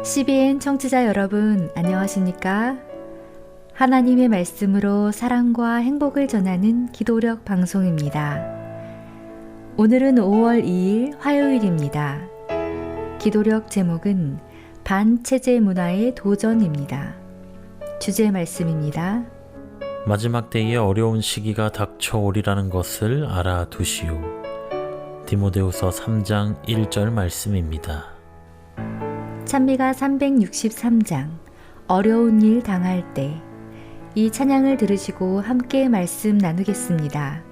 CBN 청취자 여러분, 안녕하십니까? 하나님의 말씀으로 사랑과 행복을 전하는 기도력 방송입니다. 오늘은 5월 2일 화요일입니다. 기도력 제목은 반체제 문화의 도전입니다. 주제 말씀입니다. 마지막 때에 어려운 시기가 닥쳐오리라는 것을 알아두시오. 디모데후서 3장 1절 말씀입니다. 찬미가 363장 어려운 일 당할 때, 이 찬양을 들으시고 함께 말씀 나누겠습니다.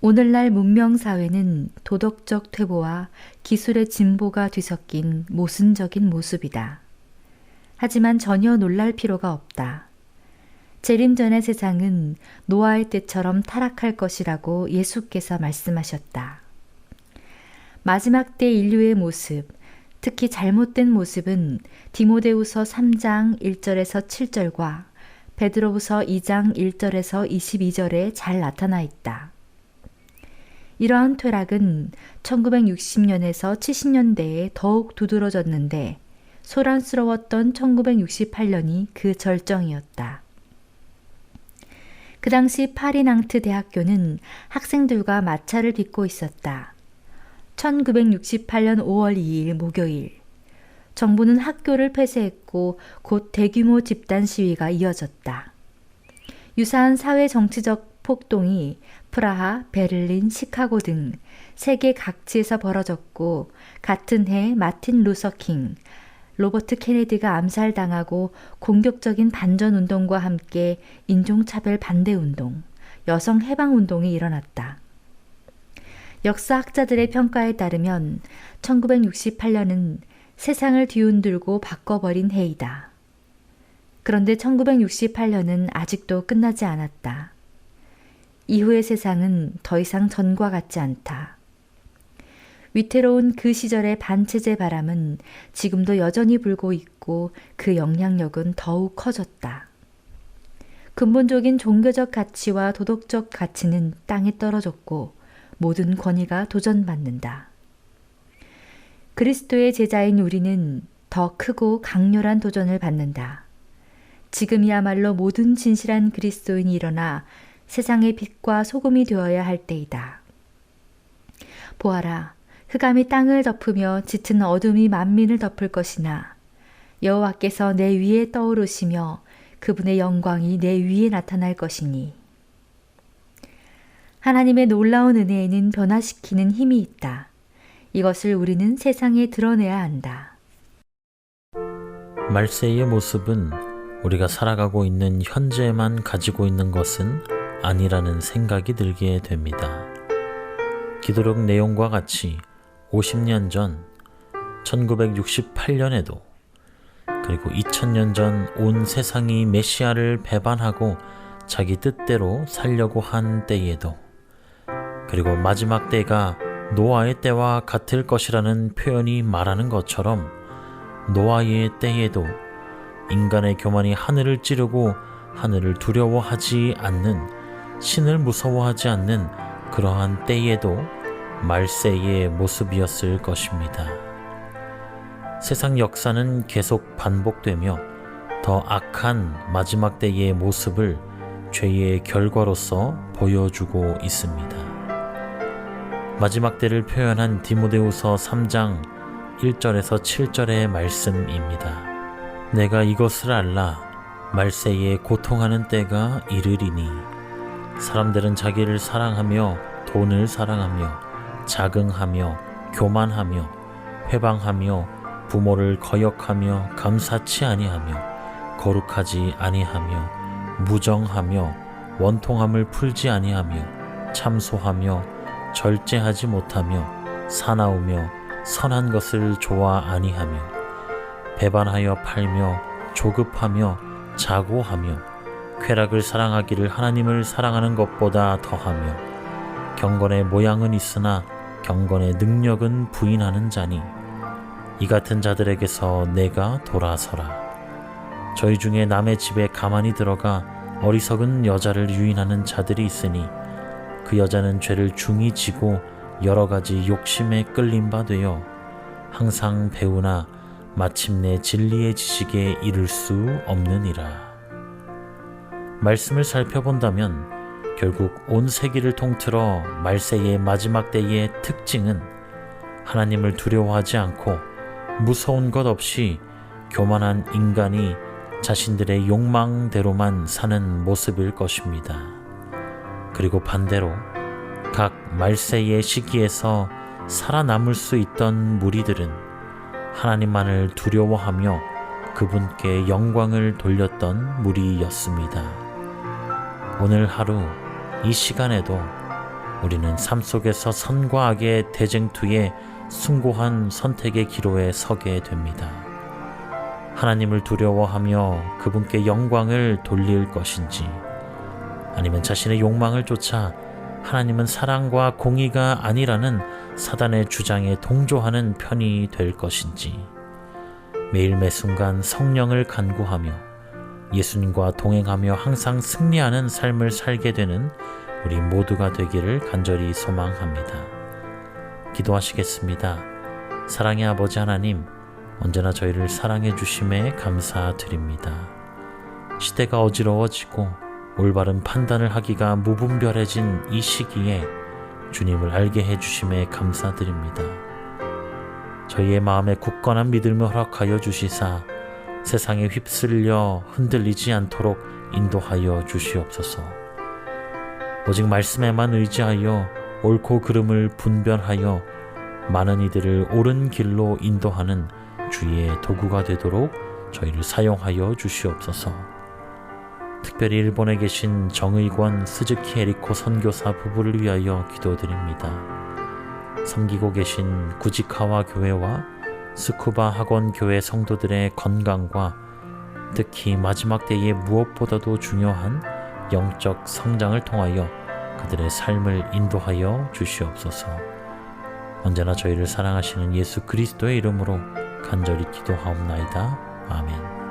오늘날 문명사회는 도덕적 퇴보와 기술의 진보가 뒤섞인 모순적인 모습이다. 하지만 전혀 놀랄 필요가 없다. 재림 전의 세상은 노아의 때처럼 타락할 것이라고 예수께서 말씀하셨다. 마지막 때 인류의 모습, 특히 잘못된 모습은 디모데후서 3장 1절에서 7절과 베드로후서 2장 1절에서 22절에 잘 나타나 있다. 이러한 퇴락은 1960년에서 70년대에 더욱 두드러졌는데 소란스러웠던 1968년이 그 절정이었다. 그 당시 파리낭트 대학교는 학생들과 마찰을 빚고 있었다. 1968년 5월 2일 목요일, 정부는 학교를 폐쇄했고 곧 대규모 집단 시위가 이어졌다. 유사한 사회 정치적 폭동이 프라하, 베를린, 시카고 등 세계 각지에서 벌어졌고 같은 해 마틴 루서 킹, 로버트 케네디가 암살당하고 공격적인 반전운동과 함께 인종차별 반대운동, 여성해방운동이 일어났다. 역사학자들의 평가에 따르면 1968년은 세상을 뒤흔들고 바꿔버린 해이다. 그런데 1968년은 아직도 끝나지 않았다. 이후의 세상은 더 이상 전과 같지 않다. 위태로운 그 시절의 반체제 바람은 지금도 여전히 불고 있고 그 영향력은 더욱 커졌다. 근본적인 종교적 가치와 도덕적 가치는 땅에 떨어졌고 모든 권위가 도전받는다. 그리스도의 제자인 우리는 더 크고 강렬한 도전을 받는다. 지금이야말로 모든 진실한 그리스도인이 일어나 세상의 빛과 소금이 되어야 할 때이다. 보아라, 흑암이 땅을 덮으며 짙은 어둠이 만민을 덮을 것이나 여호와께서 내 위에 떠오르시며 그분의 영광이 내 위에 나타날 것이니. 하나님의 놀라운 은혜에는 변화시키는 힘이 있다. 이것을 우리는 세상에 드러내야 한다. 말세의 모습은 우리가 살아가고 있는 현재만 가지고 있는 것은 아니라는 생각이 들게 됩니다. 기도록 내용과 같이 50년 전 1968년에도 그리고 2000년 전 온 세상이 메시아를 배반하고 자기 뜻대로 살려고 한 때에도 그리고 마지막 때가 노아의 때와 같을 것이라는 표현이 말하는 것처럼 노아의 때에도 인간의 교만이 하늘을 찌르고 하늘을 두려워하지 않는, 신을 무서워하지 않는 그러한 때에도 말세의 모습이었을 것입니다. 세상 역사는 계속 반복되며 더 악한 마지막 때의 모습을 죄의 결과로서 보여주고 있습니다. 마지막 때를 표현한 디모데후서 3장 1절에서 7절의 말씀입니다. 내가 이것을 알라. 말세에 고통하는 때가 이르리니 사람들은 자기를 사랑하며 돈을 사랑하며 자긍하며 교만하며 회방하며 부모를 거역하며 감사치 아니하며 거룩하지 아니하며 무정하며 원통함을 풀지 아니하며 참소하며 절제하지 못하며 사나우며 선한 것을 좋아 아니하며 배반하여 팔며 조급하며 자고하며 쾌락을 사랑하기를 하나님을 사랑하는 것보다 더하며 경건의 모양은 있으나 경건의 능력은 부인하는 자니 이 같은 자들에게서 내가 돌아서라. 저희 중에 남의 집에 가만히 들어가 어리석은 여자를 유인하는 자들이 있으니 그 여자는 죄를 중히 지고 여러 가지 욕심에 끌린 바 되어 항상 배우나 마침내 진리의 지식에 이를 수 없느니라. 말씀을 살펴본다면 결국 온 세계를 통틀어 말세의 마지막 때의 특징은 하나님을 두려워하지 않고 무서운 것 없이 교만한 인간이 자신들의 욕망대로만 사는 모습일 것입니다. 그리고 반대로 각 말세의 시기에서 살아남을 수 있던 무리들은 하나님만을 두려워하며 그분께 영광을 돌렸던 무리였습니다. 오늘 하루 이 시간에도 우리는 삶 속에서 선과 악의 대쟁투에 숭고한 선택의 기로에 서게 됩니다. 하나님을 두려워하며 그분께 영광을 돌릴 것인지 아니면 자신의 욕망을 쫓아 하나님은 사랑과 공의가 아니라는 사단의 주장에 동조하는 편이 될 것인지 매일 매순간 성령을 간구하며 예수님과 동행하며 항상 승리하는 삶을 살게 되는 우리 모두가 되기를 간절히 소망합니다. 기도하시겠습니다. 사랑의 아버지 하나님, 언제나 저희를 사랑해 주심에 감사드립니다. 시대가 어지러워지고 올바른 판단을 하기가 무분별해진 이 시기에 주님을 알게 해주심에 감사드립니다. 저희의 마음에 굳건한 믿음을 허락하여 주시사 세상에 휩쓸려 흔들리지 않도록 인도하여 주시옵소서. 오직 말씀에만 의지하여 옳고 그름을 분별하여 많은 이들을 옳은 길로 인도하는 주의 도구가 되도록 저희를 사용하여 주시옵소서. 특별히 일본에 계신 정의권 스즈키 에리코 선교사 부부를 위하여 기도드립니다. 섬기고 계신 구지카와 교회와 스쿠바 학원 교회 성도들의 건강과 특히 마지막 때에 무엇보다도 중요한 영적 성장을 통하여 그들의 삶을 인도하여 주시옵소서. 언제나 저희를 사랑하시는 예수 그리스도의 이름으로 간절히 기도하옵나이다. 아멘.